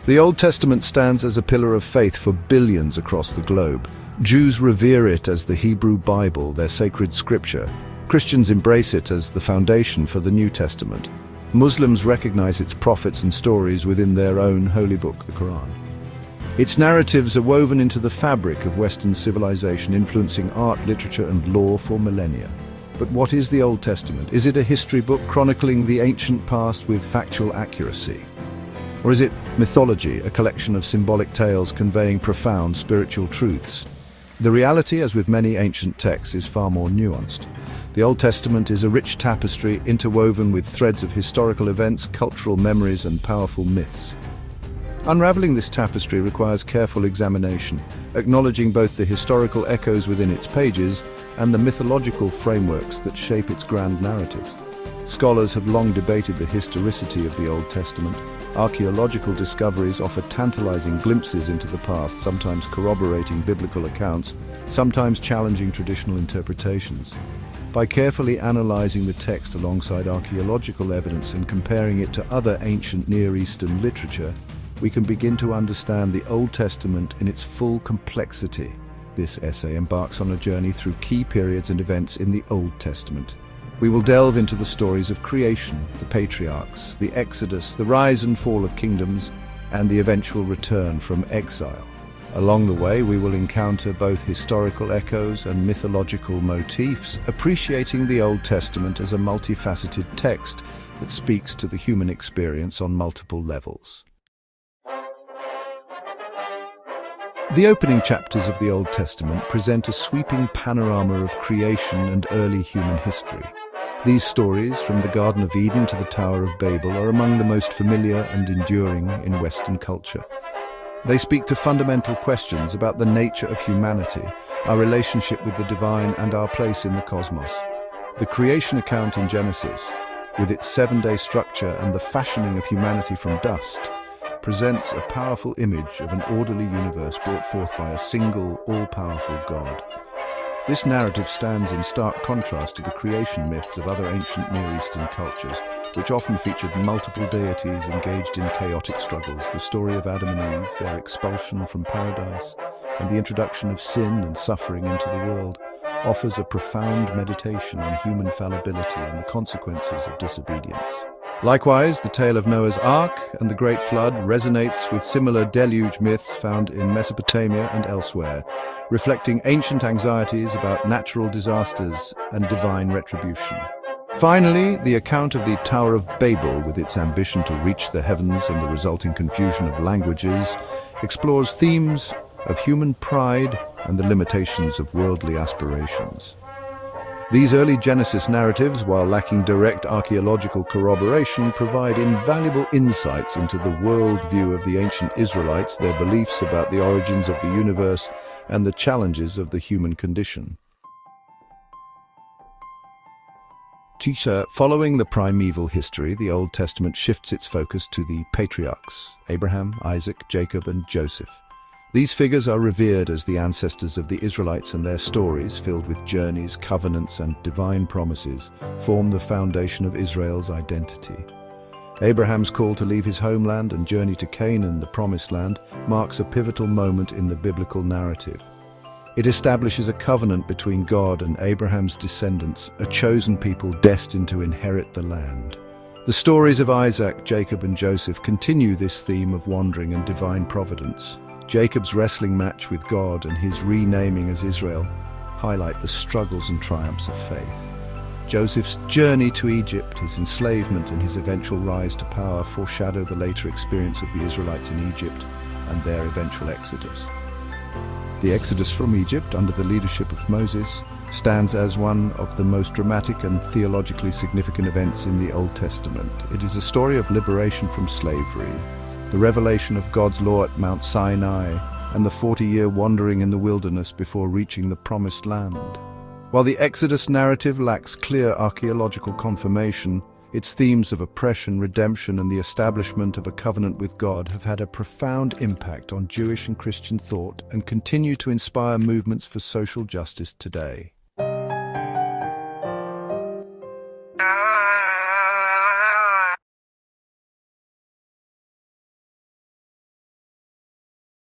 The Old Testament stands as a pillar of faith for billions across the globe. Jews revere it as the Hebrew Bible, their sacred scripture. Christians embrace it as the foundation for the New Testament. Muslims recognize its prophets and stories within their own holy book, the Quran. Its narratives are woven into the fabric of Western civilization, influencing art, literature, and law for millennia. But what is the Old Testament? Is it a history book chronicling the ancient past with factual accuracy? Or is it mythology, a collection of symbolic tales conveying profound spiritual truths? The reality, as with many ancient texts, is far more nuanced. The Old Testament is a rich tapestry interwoven with threads of historical events, cultural memories, and powerful myths. Unraveling this tapestry requires careful examination, acknowledging both the historical echoes within its pages and the mythological frameworks that shape its grand narratives. Scholars have long debated the historicity of the Old Testament. Archaeological discoveries offer tantalizing glimpses into the past, sometimes corroborating biblical accounts, sometimes challenging traditional interpretations. By carefully analyzing the text alongside archaeological evidence and comparing it to other ancient Near Eastern literature, we can begin to understand the Old Testament in its full complexity. This essay embarks on a journey through key periods and events in the Old Testament. We will delve into the stories of creation, the patriarchs, the Exodus, the rise and fall of kingdoms, and the eventual return from exile. Along the way, we will encounter both historical echoes and mythological motifs, appreciating the Old Testament as a multifaceted text that speaks to the human experience on multiple levels. The opening chapters of the Old Testament present a sweeping panorama of creation and early human history. These stories, from the Garden of Eden to the Tower of Babel, are among the most familiar and enduring in Western culture. They speak to fundamental questions about the nature of humanity, our relationship with the divine, and our place in the cosmos. The creation account in Genesis, with its 7-day structure and the fashioning of humanity from dust, presents a powerful image of an orderly universe brought forth by a single, all-powerful God. This narrative stands in stark contrast to the creation myths of other ancient Near Eastern cultures, which often featured multiple deities engaged in chaotic struggles. The story of Adam and Eve, their expulsion from paradise, and the introduction of sin and suffering into the world, offers a profound meditation on human fallibility and the consequences of disobedience. Likewise, the tale of Noah's Ark and the Great Flood resonates with similar deluge myths found in Mesopotamia and elsewhere, reflecting ancient anxieties about natural disasters and divine retribution. Finally, the account of the Tower of Babel, with its ambition to reach the heavens and the resulting confusion of languages, explores themes of human pride and the limitations of worldly aspirations. These early Genesis narratives, while lacking direct archaeological corroboration, provide invaluable insights into the worldview of the ancient Israelites, their beliefs about the origins of the universe, and the challenges of the human condition. Following the primeval history, the Old Testament shifts its focus to the patriarchs, Abraham, Isaac, Jacob, and Joseph. These figures are revered as the ancestors of the Israelites, and their stories, filled with journeys, covenants, and divine promises, form the foundation of Israel's identity. Abraham's call to leave his homeland and journey to Canaan, the Promised Land, marks a pivotal moment in the biblical narrative. It establishes a covenant between God and Abraham's descendants, a chosen people destined to inherit the land. The stories of Isaac, Jacob, and Joseph continue this theme of wandering and divine providence. Jacob's wrestling match with God and his renaming as Israel highlight the struggles and triumphs of faith. Joseph's journey to Egypt, his enslavement, and his eventual rise to power foreshadow the later experience of the Israelites in Egypt and their eventual exodus. The Exodus from Egypt, under the leadership of Moses, stands as one of the most dramatic and theologically significant events in the Old Testament. It is a story of liberation from slavery, the revelation of God's law at Mount Sinai, and the 40-year wandering in the wilderness before reaching the Promised Land. While the Exodus narrative lacks clear archaeological confirmation, its themes of oppression, redemption, and the establishment of a covenant with God have had a profound impact on Jewish and Christian thought and continue to inspire movements for social justice today.